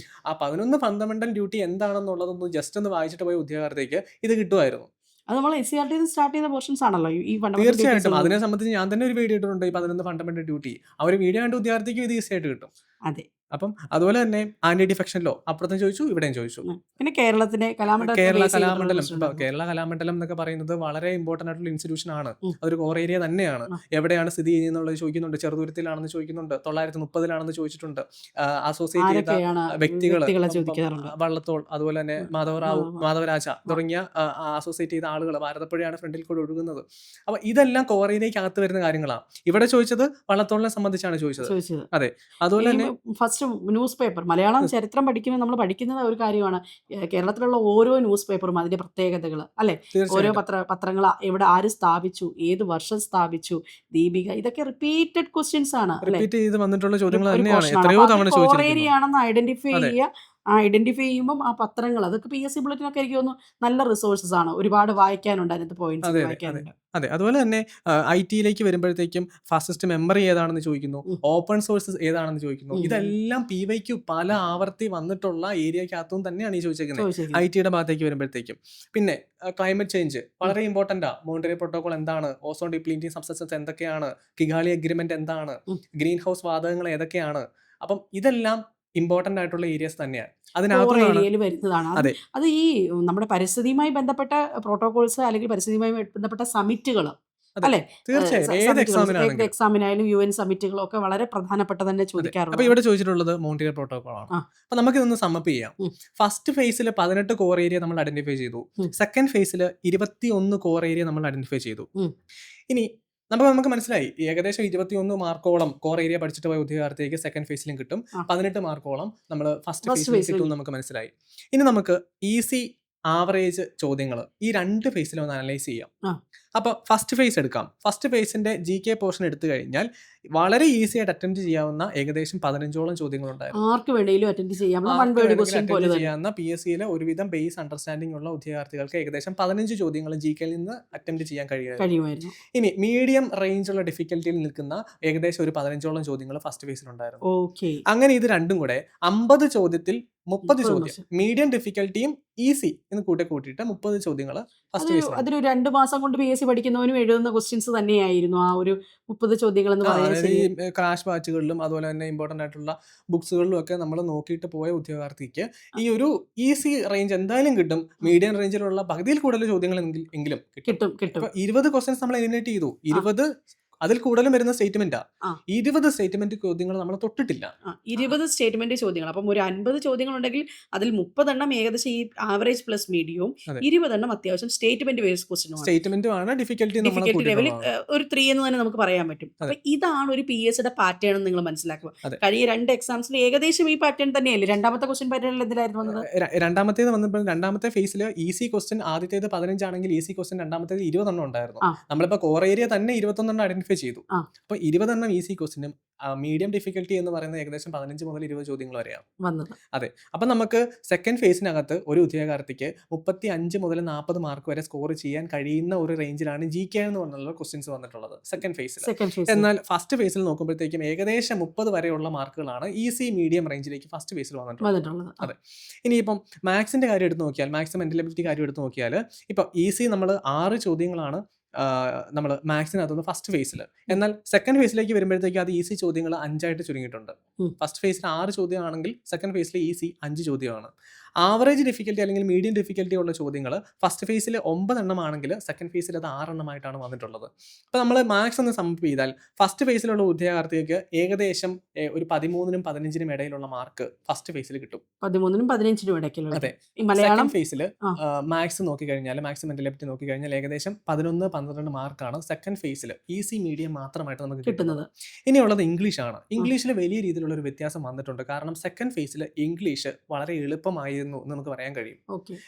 ആ 11 ഫണ്ടമെന്റൽ ഡ്യൂട്ടി എന്താണെന്നുള്ളതൊന്ന് ജസ്റ്റ് ഒന്ന് വായിച്ചിട്ട് പോയ ഉദ്യോഗാർത്ഥിക്ക് ഇത് കിട്ടുമായിരുന്നു. അത് നമ്മൾ NCERT സ്റ്റാർട്ട് ചെയ്ത പോർഷൻസ് ആണല്ലോ ഈ ഫണ്ടമെന്റൽ തീർച്ചയായിട്ടും അതിനെ സംബന്ധിച്ച് ഞാൻ തന്നെ ഒരു വീഡിയോ ഇട്ടിട്ടുണ്ട്, ഈ 11 ഫണ്ടമെന്റൽ ഡ്യൂട്ടി. ആ ഒരു വീഡിയോ കണ്ട് ഉദ്യോഗാർത്ഥിക്ക് ഇത് ഈസി ആയിട്ട് കിട്ടും. അതെ. അപ്പം അതുപോലെ തന്നെ ആന്റി ഡിഫെക്ഷൻ ലോ അപ്പുറത്തും ചോദിച്ചു, ഇവിടെയും ചോദിച്ചു. പിന്നെ കേരളത്തിലെ കേരള കലാമണ്ഡലം കേരള കലാമണ്ഡലം എന്നൊക്കെ പറയുന്നത് വളരെ ഇമ്പോർട്ടന്റ് ആയിട്ടുള്ള ഇൻസ്റ്റിറ്റ്യൂഷൻ ആണ്. അതൊരു കോർ ഏരിയ തന്നെയാണ്. എവിടെയാണ് സ്ഥിതി ചെയ്യുന്നുള്ളത് ചോദിക്കുന്നുണ്ട്. ചെറുതുരുത്തിലാണെന്ന് ചോദിക്കുന്നുണ്ട്, 930-ലാണെന്ന് ചോദിച്ചിട്ടുണ്ട്. അസോസിയേറ്റ് ചെയ്ത വ്യക്തികൾ വള്ളത്തോൾ, അതുപോലെ തന്നെ മാധവരാജ തുടങ്ങിയ അസോസിയേറ്റ് ചെയ്ത ആളുകൾ ഭാരതപ്പുഴയാണ് ഫ്രണ്ടിൽ കൂടെ ഒഴുകുന്നത്. അപ്പൊ ഇതെല്ലാം കോർ ഏരിയയ്ക്ക് അകത്ത് വരുന്ന കാര്യങ്ങളാണ്. ഇവിടെ ചോദിച്ചത് വള്ളത്തോളിനെ സംബന്ധിച്ചാണ് ചോദിച്ചത്. അതെ. അതുപോലെ തന്നെ ഫസ്റ്റ് ന്യൂസ് പേപ്പർ മലയാളം ചരിത്രം പഠിക്കുമ്പോൾ നമ്മൾ പഠിക്കുന്നത് ഒരു കാര്യമാണ്. കേരളത്തിലുള്ള ഓരോ ന്യൂസ് പേപ്പറും അതിന്റെ പ്രത്യേകതകൾ അല്ലെ, ഓരോ പത്രങ്ങൾ എവിടെ ആര് സ്ഥാപിച്ചു, ഏത് വർഷം സ്ഥാപിച്ചു, ദീപിക, ഇതൊക്കെ റിപ്പീറ്റഡ് ക്വസ്റ്റ്യൻസ് ആണ്. റിപ്പീറ്റ് ചെയ്ത് വന്നിട്ടുള്ള ചോദ്യങ്ങൾ തന്നെയാണ്. എത്രയോ തവണ ചോദിച്ചിരിക്കുന്നു. ഐഡന്റിഫൈ ചെയ്യുമ്പോൾ ആ പത്രങ്ങൾ അതൊക്കെ PSC ബുള്ളറ്റിനൊക്കെ എനിക്ക് തോന്നുന്നു നല്ല റിസോഴ്സസ് ആണ്. ഒരുപാട് വായിക്കാനുണ്ട്, അതിനകത്ത് പോയിന്റ്സ് വായിക്കാനുണ്ട്. അതെ. അതുപോലെ തന്നെ IT-യിലേക്ക് വരുമ്പോഴത്തേക്കും ഫാസ്റ്റസ്റ്റ് മെമ്മറി ഏതാണെന്ന് ചോദിക്കുന്നു, ഓപ്പൺ സോഴ്സസ് ഏതാണെന്ന് ചോദിക്കുന്നു. ഇതെല്ലാം PYQ പല ആവർത്തി വന്നിട്ടുള്ള ഏരിയക്കകത്തും തന്നെയാണ് ഈ ചോദിച്ചേക്കുന്നത് IT-യുടെ ഭാഗത്തേക്ക് വരുമ്പോഴത്തേക്കും. പിന്നെ ക്ലൈമറ്റ് ചേഞ്ച് വളരെ ഇമ്പോർട്ടൻ്റാ. മോൺട്രിയൽ പ്രോട്ടോകോൾ എന്താണ്, ഓസോൺ ഡിപ്ലീറ്റിംഗ് സബ്സ്റ്റൻസസ് എന്തൊക്കെയാണ്, കിഗാലി അഗ്രിമെന്റ് എന്താണ്, ഗ്രീൻ ഹൗസ് വാതകങ്ങൾ ഏതൊക്കെയാണ്. അപ്പം ഇതെല്ലാം ഇമ്പോർട്ടന്റ് ആയിട്ടുള്ള ഏരിയസ് തന്നെയാണ്. വരുന്നതാണ്. അത് ഈ നമ്മുടെ പരിസ്ഥിതിയുമായി ബന്ധപ്പെട്ട പ്രോട്ടോകോൾസ് അല്ലെങ്കിൽ പരിസ്ഥിതിയുമായി ബന്ധപ്പെട്ട സമിറ്റുകൾ അല്ലെ, എക്സാമിനായാലും UN സമിറ്റുകളും ഒക്കെ വളരെ പ്രധാനപ്പെട്ട തന്നെ ചോദിക്കാറുണ്ട്. അപ്പൊ ഇവിടെ ചോദിച്ചിട്ടുള്ളത് മോൺട്രിയൽ പ്രോട്ടോകോൾ ആണ്. അപ്പൊ നമുക്ക് ഇതൊന്ന് സമ്മപ്പ് ചെയ്യാം. ഫസ്റ്റ് ഫേസിൽ 18 കോർ ഏരിയ നമ്മൾ ഐഡന്റിഫൈ ചെയ്തു. സെക്കൻഡ് ഫേസിൽ 21 കോർ ഏരിയ നമ്മൾ ഐഡന്റിഫൈ ചെയ്തു. ഇനി നമുക്ക് മനസ്സിലായി ഏകദേശം 21 മാർക്കോളം കോർ ഏരിയ പഠിച്ചിട്ട് പോയ ഉദ്യോഗാർത്ഥിക്ക് സെക്കൻഡ് ഫേസിലും കിട്ടും. 18 മാർക്കോളം നമ്മൾ ഫസ്റ്റ് ഫേസിലും കിട്ടും നമുക്ക് മനസ്സിലായി. ഇനി നമുക്ക് ഈസി ആവറേജ് ചോദ്യങ്ങൾ ഈ 2 ഫേസിലും ഒന്ന് അനലൈസ് ചെയ്യാം. അപ്പോൾ ഫസ്റ്റ് ഫേസ് എടുക്കാം. ഫസ്റ്റ് ഫേസിന്റെ GK പോർഷൻ എടുത്തു കഴിഞ്ഞാൽ വളരെ ഈസി ആയിട്ട് അറ്റൻഡ് ചെയ്യാവുന്ന ഏകദേശം 15ഓളം ചോദ്യങ്ങളുണ്ടായിരുന്നു. ആർക്ക് വേണമെങ്കിലും അറ്റൻഡ് ചെയ്യാവുന്ന PSCയിലെ ഒരുവിധം ബേസ് അണ്ടർസ്റ്റാൻഡിംഗ് ഉള്ള ഉദ്യോഗാർത്ഥികൾക്ക് ഏകദേശം 15 ചോദ്യങ്ങൾ GKയിൽ നിന്ന് അറ്റൻഡ് ചെയ്യാൻ കഴിയുമായിരുന്നു. ഇനി മീഡിയം റേഞ്ചുള്ള ഡിഫിക്കൽറ്റിയിൽ നിൽക്കുന്ന ഏകദേശം ഒരു 15ഓളം ചോദ്യങ്ങൾ ഫസ്റ്റ് ഫേസിലുണ്ടായിരുന്നു. അങ്ങനെ ഇത് രണ്ടും കൂടെ 50 ചോദ്യത്തിൽ 30 ചോദ്യം, മീഡിയം ഡിഫിക്കൽറ്റിയും ഈസി എന്ന് കൂട്ടിയിട്ട് 30 ചോദ്യങ്ങൾ ഫസ്റ്റ് ഫേസിൽ. അതൊരു 2 മാസം കൊണ്ട് PSC പഠിക്കുന്നവനും എഴുതുന്ന ക്വസ്റ്റ്യൻസ് തന്നെയായിരുന്നു ആ ഒരു 30 ചോദ്യങ്ങൾ എന്ന് പറയുന്നത്. ഈ ക്രാഷ് ബാച്ചുകളിലും അതുപോലെ തന്നെ ഇമ്പോർട്ടന്റ് ആയിട്ടുള്ള ബുക്സുകളിലും ഒക്കെ നമ്മൾ നോക്കിയിട്ട് പോയ ഉദ്യോഗാർത്ഥിക്ക് ഈ ഒരു ഈസി റേഞ്ച് എന്തായാലും കിട്ടും. മീഡിയം റേഞ്ചിലുള്ള പകുതിയിൽ കൂടുതൽ ചോദ്യങ്ങൾ എങ്കിലും കിട്ടും. 20 ക്വസ്റ്റ്യൻസ് നമ്മൾ എലിമിനേറ്റ് ചെയ്തു. 20 അതിൽ കൂടുതലും വരുന്ന സ്റ്റേറ്റ്മെന്റാ. 20 സ്റ്റേറ്റ്മെന്റ് ചോദ്യങ്ങൾ നമ്മൾ തൊട്ടിട്ടില്ല. 20 സ്റ്റേറ്റ്മെന്റ് ചോദ്യങ്ങൾ. അപ്പം ഒരു 50 ചോദ്യങ്ങൾ ഉണ്ടെങ്കിൽ അതിൽ 30 എണ്ണം ഏകദേശം ഈ ആവറേജ് പ്ലസ് മീഡിയവും 20 എണ്ണം അത്യാവശ്യം സ്റ്റേറ്റ്മെന്റ് ബേസ്ഡ് ക്വസ്റ്റ്യനുമാണ്. ഡിഫിക്കൽറ്റി ലെവൽ ഒരു 3 എന്ന് തന്നെ നമുക്ക് പറയാൻ പറ്റും. അപ്പൊ ഇതാണ് ഒരു PSCയുടെ പാറ്റേൺ എന്ന് നിങ്ങൾ മനസ്സിലാക്കുക. കഴിഞ്ഞ 2 എക്സാംസിൽ ഏകദേശം ഈ പാറ്റേൺ തന്നെയല്ലേ. രണ്ടാമത്തെ ക്വസ്റ്റ്യൻ പാറ്റേണിൽ എന്തിനായിരുന്നു വന്നത്? രണ്ടാമത്തേത് വന്നപ്പോൾ രണ്ടാമത്തെ ഫേസിൽ ഈസി ക്വസ്റ്റ്യൻ ആദ്യത്തേത് 15 ആണെങ്കിൽ ഈസി ക്വസ്റ്റ്യൻ രണ്ടാമത്തേത് 20 എണ്ണം ഉണ്ടായിരുന്നു. നമ്മളിപ്പോ കോർ ഏരിയ തന്നെ 21 എണ്ണം ഐഡന്റിഫൈ ചെയ്തു. അപ്പൊ 20 എണ്ണം ഈസി ക്വസ്റ്റ്യനും മീഡിയം ഡിഫിക്കൽറ്റി എന്ന് പറയുന്നത് ഏകദേശം 15 മുതൽ 20 ചോദ്യങ്ങൾ വരെയാണ് വന്നത്. അതെ. അപ്പൊ നമുക്ക് സെക്കൻഡ് ഫേസിനകത്ത് ഒരു ഉദ്യോഗാർത്ഥിക്ക് 35 മുതൽ 40 മാർക്ക് വരെ സ്കോർ ചെയ്യാൻ കഴിയുന്ന ഒരു റേഞ്ചിലാണ് GK എന്ന് പറഞ്ഞുള്ള ക്വസ്റ്റ്യൻസ് വന്നിട്ടുള്ളത് സെക്കൻഡ് ഫേസിൽ. എന്നാൽ ഫസ്റ്റ് ഫേസിൽ നോക്കുമ്പോഴത്തേക്കും ഏകദേശം 30 വരെയുള്ള മാർക്കുകളാണ് ഈസി മീഡിയം റേഞ്ചിലേക്ക് ഫസ്റ്റ് ഫേസിൽ വന്നിട്ടുള്ളത്. അതെ. ഇനിയിപ്പം മാത്സിന്റെ കാര്യം എടുത്ത് നോക്കിയാൽ, മാത്സ് മെന്റൽ എബിലിറ്റി കാര്യം എടുത്ത് നോക്കിയാൽ, ഇപ്പൊ ഈസി നമ്മൾ 6 ചോദ്യങ്ങളാണ് നമ്മൾ മാത്സിനകത്തുനിന്ന് ഫസ്റ്റ് ഫേസിൽ. എന്നാൽ സെക്കൻഡ് ഫേസിലേക്ക് വരുമ്പോഴത്തേക്ക് അത് ഈസി ചോദ്യങ്ങൾ 5 ആയിട്ട് ചുരുങ്ങിയിട്ടുണ്ട്. ഫസ്റ്റ് ഫേസിൽ 6 ചോദ്യമാണെങ്കിൽ സെക്കൻഡ് ഫേസിൽ ഈസി 5 ചോദ്യമാണ്. ആവറേജ് ഡിഫിക്കൽറ്റി അല്ലെങ്കിൽ മീഡിയം ഡിഫിക്കൽറ്റി ഉള്ള ചോദ്യങ്ങൾ ഫസ്റ്റ് ഫേസിൽ 9 എണ്ണമാണെങ്കിൽ സെക്കൻഡ് ഫേസിൽ അത് 6 എണ്ണമായിട്ടാണ് വന്നിട്ടുള്ളത്. അപ്പോൾ നമ്മൾ മാത്സ് ഒന്ന് സമ്മപ്പ് ചെയ്താൽ ഫസ്റ്റ് ഫേസിലുള്ള ഉദ്യോഗാർത്ഥിക്ക് ഏകദേശം ഒരു 13നും 15നും ഇടയിലുള്ള മാർക്ക് ഫസ്റ്റ് ഫേസിൽ കിട്ടും. 13നും 15നും ഇടയ്ക്കുള്ള. അതെ. ഈ മലയാളം സെക്കൻഡ് ഫേസിൽ മാത്സ് നോക്കിക്കഴിഞ്ഞാൽ മാത്സ് മെന്റലിറ്റി നോക്കിക്കഴിഞ്ഞാൽ ഏകദേശം 11, 12 മാർക്കാണ് സെക്കൻഡ് ഫേസിൽ ഈസി മീഡിയം മാത്രമായിട്ട് നമുക്ക് കിട്ടുന്നത്. ഇനിയുള്ളത് ഇംഗ്ലീഷാണ്. ഇംഗ്ലീഷിൽ വലിയ രീതിയിലുള്ള ഒരു വ്യത്യാസം വന്നിട്ടുണ്ട്. കാരണം സെക്കൻഡ് ഫേസിൽ ഇംഗ്ലീഷ് വളരെ എളുപ്പമായിരുന്നു എന്ന് നമുക്ക് പറയാൻ കഴിയും.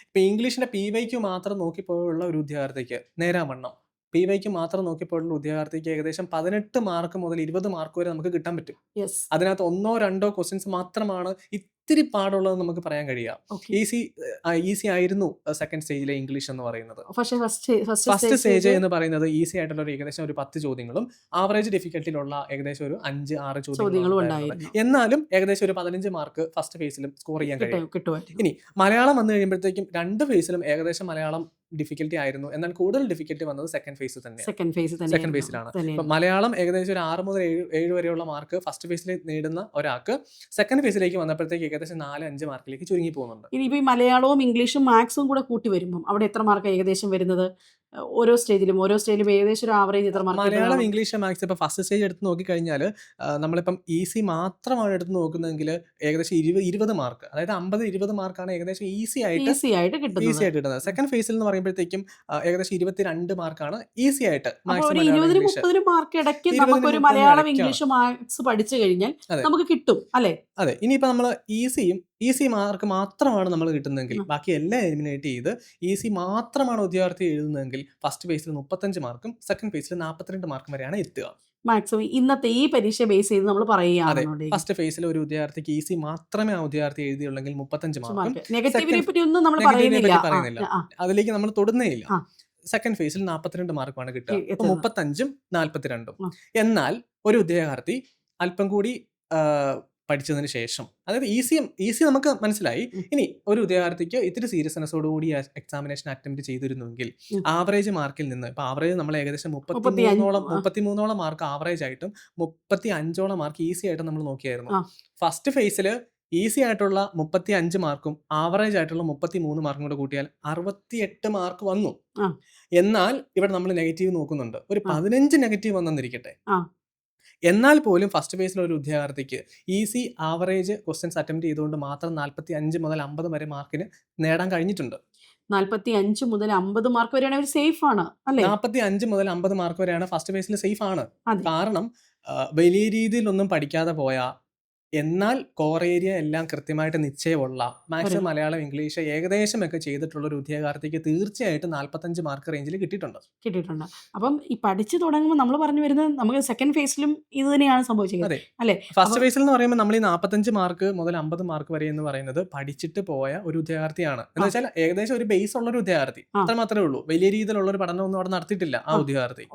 ഇപ്പൊ ഇംഗ്ലീഷിന്റെ PYQ മാത്രം നോക്കിപ്പോയുള്ള ഒരു ഉദ്യോഗാർത്ഥിക്ക് നേരാവണ്ണം PYQ മാത്രം നോക്കിപ്പോയുള്ള ഉദ്യോഗാർത്ഥിക്ക് ഏകദേശം 18 മാർക്ക് മുതൽ 20 മാർക്ക് വരെ നമുക്ക് കിട്ടാൻ പറ്റും. അതിനകത്ത് 1-2 ക്വസ്റ്റ്യൻസ് മാത്രമാണ് ഇത്തിരി പാടുള്ളത് നമുക്ക് പറയാൻ കഴിയാം. ഈസി ആയിരുന്നു സെക്കൻഡ് സ്റ്റേജിലെ ഇംഗ്ലീഷ് എന്ന് പറയുന്നത്. ഫസ്റ്റ് സ്റ്റേജ് എന്ന് പറയുന്നത് ഈസി ആയിട്ടുള്ള ഏകദേശം ഒരു 10 ചോദ്യങ്ങളും ആവറേജ് ഡിഫിക്കൽറ്റിയിലുള്ള ഏകദേശം ഒരു 5-6 ചോദ്യങ്ങളും ഉണ്ടായിരുന്നു. എന്നാലും ഏകദേശം ഒരു 15 മാർക്ക് ഫസ്റ്റ് ഫേസിലും സ്കോർ ചെയ്യാൻ കഴിയും. ഇനി മലയാളം വന്നു കഴിയുമ്പോഴത്തേക്കും 2 ഫേസിലും ഏകദേശം മലയാളം ഡിഫിക്കൽറ്റി ആയിരുന്നു. എന്നാൽ കൂടുതൽ ഡിഫിക്കൽറ്റി വന്നത് സെക്കൻഡ് ഫേസിൽ തന്നെയാണ്. സെക്കൻഡ് ഫേസിലാണ്. മലയാളം ഏകദേശം ഒരു 6 മുതൽ 7 വരെയുള്ള മാർക്ക് ഫസ്റ്റ് ഫേസിൽ നേടുന്ന ഒരാൾക്ക് സെക്കൻഡ് ഫേസിലേക്ക് വന്നപ്പോഴത്തേക്ക് ഏകദേശം 4-5 മാർക്കിലേക്ക് ചുരുങ്ങി പോകുന്നുണ്ട്. ഇനിയിപ്പോൾ ഈ മലയാളവും ഇംഗ്ലീഷും മാത്സും കൂടെ കൂട്ടി വരുമ്പം അവിടെ എത്ര മാർക്ക് ഏകദേശം വരുന്നത്? ഓരോ സ്റ്റേജിലും ഏകദേശം ഒരു ആവറേജ് എത്ര മാർക്ക്? മലയാളം, ഇംഗ്ലീഷ്, മാത്സ് ഇപ്പോൾ ഫസ്റ്റ് സ്റ്റേജ് എടുത്ത് നോക്കിക്കഴിഞ്ഞാൽ നമ്മളിപ്പം ഈസി മാത്രമാണ് എടുത്ത് നോക്കുന്നതെങ്കിൽ ഏകദേശം 20 മാർക്ക്, അതായത് 50-20 മാർക്കാണ് ഏകദേശം ഈസി ആയിട്ട് കിട്ടുന്നത്. സെക്കൻഡ് ഫേസിൽ എന്ന് പറയുമ്പോഴത്തേക്കും ഏകദേശം 22 മാർക്കാണ് ഈസി ആയിട്ട് മാത്സ്, 20-30 മാർക്ക് ഇടയ്ക്ക് നമുക്കൊരു മലയാളം, ഇംഗ്ലീഷ്, മാത്സ് പഠിച്ചു കഴിഞ്ഞാൽ നമുക്ക് കിട്ടും അല്ലേ? അതെ. ഇനിയിപ്പോൾ നമ്മൾ ഈസി മാർക്ക് മാത്രമാണ് നമ്മൾ കിട്ടുന്നതെങ്കിൽ ബാക്കി എല്ലാം എലിമിനേറ്റ് ചെയ്ത് ഈസി മാത്രമാണ് ഉദ്യോഗാർത്ഥി എഴുതുന്നതെങ്കിൽ ഫസ്റ്റ് ഫേസിൽ 35 മാർക്കും സെക്കൻഡ് ഫേസിൽ 42 മാർക്കും വരെയാണ് എത്തുക. മാക്സിമം ഇന്നത്തെ ഈ പരീക്ഷ ബേസ് ചെയ്ത് നമ്മൾ പറയുകയാണ്. ഫസ്റ്റ് ഫേസിൽ ഒരു ഉദ്യോഗാർത്ഥിക്ക് ഈസി മാത്രമേ ആ ഉദ്യോഗാർത്ഥി എഴുതിയുള്ളെങ്കിൽ 35 മാർക്കും. നെഗറ്റീവിനെ പറ്റി ഒന്നും നമ്മൾ പറയുന്നില്ല, അതിലേക്ക് നമ്മൾ തൊടുന്നേയില്ല. സെക്കൻഡ് ഫേസിൽ 42 മാർക്കാണ് കിട്ടുക. 35ഉം 42ഉം. എന്നാൽ ഒരു ഉദ്യോഗാർത്ഥി അല്പം കൂടി പഠിച്ചതിന് ശേഷം, അതായത് ഈസി നമുക്ക് മനസ്സിലായി. ഇനി ഒരു ഉദ്യോഗാർത്ഥിക്ക് ഇത്തിരി സീരിയസ്നെസ്സോടുകൂടി എക്സാമിനേഷൻ അറ്റംപ്റ്റ് ചെയ്തിരുന്നുവെങ്കിൽ ആവറേജ് മാർക്കിൽ നിന്ന്, ഇപ്പൊ ആവറേജ് നമ്മൾ ഏകദേശം 33ഓളം മാർക്ക് ആവറേജ് ആയിട്ടും 35ഓളം മാർക്ക് ഈസി ആയിട്ടും നമ്മൾ നോക്കിയായിരുന്നു. ഫസ്റ്റ് ഫേസിൽ ഈസി ആയിട്ടുള്ള 35 മാർക്കും ആവറേജ് ആയിട്ടുള്ള 33 മാർക്കും കൂടെ കൂട്ടിയാൽ 68 മാർക്ക് വന്നു. എന്നാൽ ഇവിടെ നമ്മൾ നെഗറ്റീവ് നോക്കുന്നുണ്ട്. ഒരു 15 നെഗറ്റീവ് വന്നെന്നിരിക്കട്ടെ. എന്നാൽ പോലും ഫസ്റ്റ് ഫേസിൽ ഒരു ഉദ്യോഗാർത്ഥിക്ക് ഈസി ആവറേജ് ക്വസ്റ്റ്യൻസ് അറ്റംപ്റ്റ് ചെയ്തുകൊണ്ട് മാത്രം 45 മുതൽ 50 വരെ മാർക്കിന് നേടാൻ കഴിഞ്ഞിട്ടുണ്ട്. 45 മുതൽ 50 മാർക്ക് വരെയാണ് സേഫ് ആണ് അല്ലേ? 45 മുതൽ 50 മാർക്ക് വരെയാണ് ഫസ്റ്റ് ഫേസിൽ സേഫ് ആണ്. കാരണം വലിയ രീതിയിലൊന്നും പഠിക്കാതെ പോയാൽ, എന്നാൽ കോർ ഏരിയ എല്ലാം കൃത്യമായിട്ട് നിശ്ചയമുള്ള മാത്സ്, മലയാളം, ഇംഗ്ലീഷ് ഏകദേശം ഒക്കെ ചെയ്തിട്ടുള്ള ഒരു ഉദ്യോഗാർത്ഥിക്ക് തീർച്ചയായിട്ടും 45 മാർക്ക് റേഞ്ചിൽ കിട്ടിയിട്ടുണ്ട്. അപ്പം ഈ പഠിച്ചു തുടങ്ങുമ്പോൾ നമ്മൾ പറഞ്ഞു വരുന്നത് നമുക്ക് സെക്കൻഡ് ഫേസിലും ഇത് തന്നെയാണ് സംഭവിച്ചത് അല്ലേ? ഫസ്റ്റ് ഫേസിൽ എന്ന് പറയുമ്പോൾ നമ്മൾ ഈ 45 മാർക്ക് മുതൽ 50 മാർക്ക് വരെ എന്ന് പറയുന്നത് പഠിച്ചിട്ട് പോയ ഒരു ഉദ്യോഗാർത്ഥിയാണ്. എന്ന് വെച്ചാൽ ഏകദേശം ഒരു ബേസ് ഉള്ള ഒരു ഉദ്യോഗാർത്ഥി, അത്ര മാത്രമേ ഉള്ളൂ. വലിയ രീതിയിലുള്ള ഒരു പഠനമൊന്നും അവിടെ നടത്തിയിട്ടില്ല ആ ഉദ്യോഗാർത്ഥി.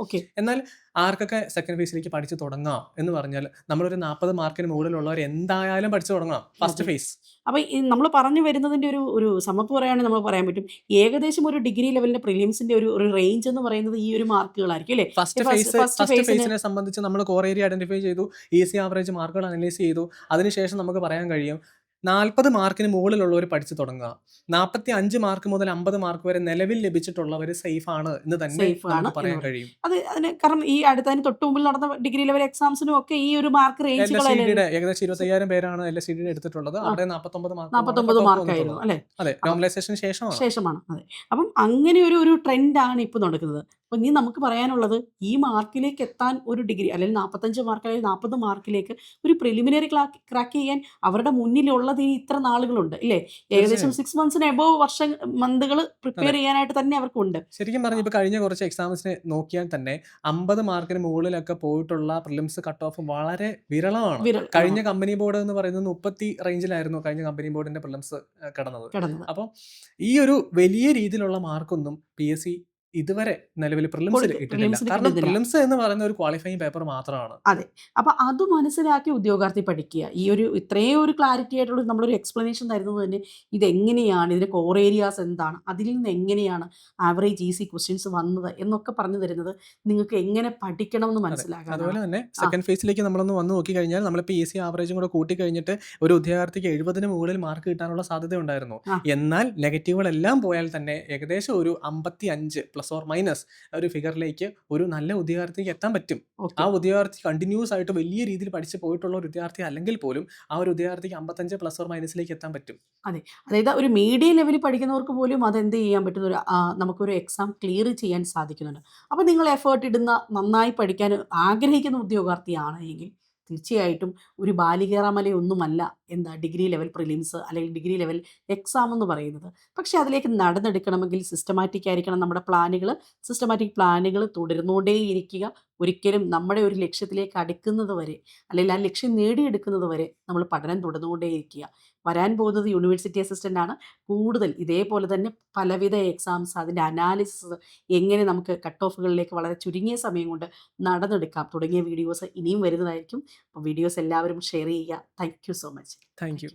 എന്നാൽ ആർക്കൊക്കെ സെക്കൻഡ് ഫേസിലേക്ക് പഠിച്ചു തുടങ്ങാം എന്ന് പറഞ്ഞാൽ നമ്മളൊരു 40 മാർക്കിന് മുകളിലുള്ളവർ എന്തായാലും പഠിച്ചു തുടങ്ങണം ഫസ്റ്റ് ഫേസ്. അപ്പൊ നമ്മൾ പറഞ്ഞു വരുന്നതിന്റെ ഒരു സമപ്പ് പറയുകയാണെങ്കിൽ നമ്മൾ പറയാൻ പറ്റും ഏകദേശം ഒരു ഡിഗ്രി ലെവലിന്റെ പ്രിലിംസിന്റെ ഒരു റേഞ്ച് എന്ന് പറയുന്നത് ഈ ഒരു മാർക്കുകളായിരിക്കും അല്ലേ? ഫസ്റ്റ് ഫേസിനെ സംബന്ധിച്ച് നമ്മൾ കോർ ഏരിയ ഐഡന്റിഫൈ ചെയ്തു, ഈസി ആവറേജ് മാർക്കുകൾ അനലൈസ് ചെയ്തു. അതിനുശേഷം നമുക്ക് പറയാൻ കഴിയും 40 മാർക്കിന് മുകളിലുള്ളവർ പഠിച്ചു തുടങ്ങുക. 45 മാർക്ക് മുതൽ 50 മാർക്ക് വരെ നിലവിൽ ലഭിച്ചിട്ടുള്ളവർ സേഫ് ആണ് എന്ന് തന്നെ പറയാൻ കഴിയും. അതിന് കാരണം ഈ അടുത്തതിന് തൊട്ട് മുമ്പിൽ നടന്ന ഡിഗ്രി ലെവൽ എക്സാംസിനും ഒക്കെ ഈ ഒരു മാർക്ക് റേഞ്ച് ഏകദേശം 25,000 പേരാണ് LSCD എടുത്തിട്ടുള്ളത്. അവിടെ 49 മാർക്കായിരുന്നു അല്ലെ? അതെ, നോർമലൈസേഷന് ശേഷമാണ്. അതെ. അപ്പം അങ്ങനെ ഒരു ട്രെൻഡാണ് ഇപ്പൊ നടക്കുന്നത്. അപ്പം ഇനി നമുക്ക് പറയാനുള്ളത് ഈ മാർക്കിലേക്ക് എത്താൻ ഒരു ഡിഗ്രി അല്ലെങ്കിൽ 45 മാർക്ക് അല്ലെങ്കിൽ 40 മാർക്കിലേക്ക് ഒരു പ്രിലിമിനറി ക്രാക്ക് ചെയ്യാൻ അവരുടെ മുന്നിലുള്ളത് ഇനി ഇത്ര നാളുകളുണ്ട് ഇല്ലേ? ഏകദേശം 6 months എബോവ് മന്തുകൾ പ്രിപ്പയർ ചെയ്യാനായിട്ട് തന്നെ അവർക്കുണ്ട്. ശരിക്കും പറഞ്ഞ ഇപ്പൊ കഴിഞ്ഞ കുറച്ച് എക്സാംസിനെ നോക്കിയാൽ തന്നെ 50 മാർക്കിന് മുകളിലൊക്കെ പോയിട്ടുള്ള പ്രിലിംസ് കട്ട് ഓഫ് വളരെ വിരളമാണ്. കഴിഞ്ഞ കമ്പനി ബോർഡ് എന്ന് പറയുന്നത് 30 റേഞ്ചിലായിരുന്നു കഴിഞ്ഞ കമ്പനി ബോർഡിന്റെ പ്രിലിംസ് കിടന്നത്. അപ്പോൾ ഈ ഒരു വലിയ രീതിയിലുള്ള മാർക്കൊന്നും PSC ഇതുവരെ നിലവിൽ പ്രിലിംസിൽ ഇട്ടിട്ടില്ല. പ്രിലിംസിന് കാരണം കിട്ടുന്നില്ല. പ്രിലിംസ് എന്ന് പറയുന്ന ഒരു ക്വാളിഫയിങ് പേപ്പർ മാത്രമാണ്. അതെ. അപ്പൊ അത് മനസ്സിലാക്കി ഉദ്യോഗാർത്ഥി പഠിക്കുക. ഈ ഒരു ഇത്രയും ഒരു ക്ലാരിറ്റി ആയിട്ടുള്ള നമ്മളൊരു എക്സ്പ്ലനേഷൻ തരുന്നത് തന്നെ ഇതെങ്ങനെയാണ്, ഇതിന്റെ കോർ ഏരിയാസ് എന്താണ്, അതിൽ നിന്ന് എങ്ങനെയാണ് ആവറേജ് ഈസി ക്വസ്റ്റ്യൻസ് വന്നത് എന്നൊക്കെ പറഞ്ഞു തരുന്നത് നിങ്ങൾക്ക് എങ്ങനെ പഠിക്കണം എന്ന് അതെ. മനസ്സിലാക്കാനാണ്. അതുപോലെ തന്നെ ആ. സെക്കൻഡ് ഫേസിലേക്ക് നമ്മളൊന്ന് വന്ന് നോക്കിക്കഴിഞ്ഞാൽ നമ്മളിപ്പോൾ ഈസി ആവറേജും കൂടെ കൂട്ടിക്കഴിഞ്ഞിട്ട് ഒരു ഉദ്യോഗാർത്ഥിക്ക് 70ന് മുകളിൽ മാർക്ക് കിട്ടാനുള്ള സാധ്യത ഉണ്ടായിരുന്നു. ആ. എന്നാൽ നെഗറ്റീവുകളെല്ലാം പോയാൽ തന്നെ ഏകദേശം ഒരു 55 പ്ലസ് ഓർ മൈനസ് ഒരു ഫിഗറിലേക്ക് ഒരു നല്ല ഉദ്യോഗാർത്ഥിക്ക് എത്താൻ പറ്റും. ഓക്കെ. ആ ഉദ്യോഗാർത്ഥി കണ്ടിന്യൂസ് ആയിട്ട് വലിയ രീതിയിൽ പഠിച്ച് പോയിട്ടുള്ള ഒരു ഉദ്യോഗാർത്ഥി അല്ലെങ്കിൽ പോലും ആ ഒരു ഉദ്യോഗാർത്ഥിക്ക് 55 പ്ലസ് ഓർ മൈനസിലേക്ക് എത്താൻ പറ്റും. അതെ. അതായത് ഒരു മീഡിയം ലെവലിൽ പഠിക്കുന്നവർക്ക് പോലും അതെന്ത് ചെയ്യാൻ പറ്റുന്ന ഒരു നമുക്കൊരു എക്സാം ക്ലിയർ ചെയ്യാൻ സാധിക്കുന്നുണ്ട്. അപ്പോൾ നിങ്ങൾ എഫേർട്ട് ഇടുന്ന, നന്നായി പഠിക്കാൻ ആഗ്രഹിക്കുന്ന ഉദ്യോഗാർത്ഥിയാണ് എങ്കിൽ തീർച്ചയായിട്ടും ഒരു ബാലികേറാമലയൊന്നുമല്ല എന്താ ഡിഗ്രി ലെവൽ പ്രിലിംസ് അല്ലെങ്കിൽ ഡിഗ്രി ലെവൽ എക്സാം എന്ന് പറയുന്നത്. പക്ഷേ അതിലേക്ക് നടന്നെടുക്കണമെങ്കിൽ സിസ്റ്റമാറ്റിക് ആയിരിക്കണം നമ്മുടെ പ്ലാനുകൾ. സിസ്റ്റമാറ്റിക് പ്ലാനുകൾ തുടർന്നുകൊണ്ടേയിരിക്കുക. ഒരിക്കലും നമ്മുടെ ഒരു ലക്ഷ്യത്തിലേക്ക് അടുക്കുന്നത് വരെ അല്ലെങ്കിൽ ആ ലക്ഷ്യം നേടിയെടുക്കുന്നത് വരെ നമ്മൾ പഠനം തുടർന്നുകൊണ്ടേയിരിക്കുക. വരാൻ പോകുന്നത് യൂണിവേഴ്സിറ്റി അസിസ്റ്റൻ്റ് ആണ്. കൂടുതൽ ഇതേപോലെ തന്നെ പലവിധ എക്സാംസ്, അതിൻ്റെ അനാലിസിസ്, എങ്ങനെ നമുക്ക് കട്ട് ഓഫുകളിലേക്ക് വളരെ ചുരുങ്ങിയ സമയം കൊണ്ട് നടന്നെടുക്കാം തുടങ്ങിയ വീഡിയോസ് ഇനിയും വരുന്നതായിരിക്കും. അപ്പോൾ വീഡിയോസ് എല്ലാവരും ഷെയർ ചെയ്യുക. Thank you so much. Thank you.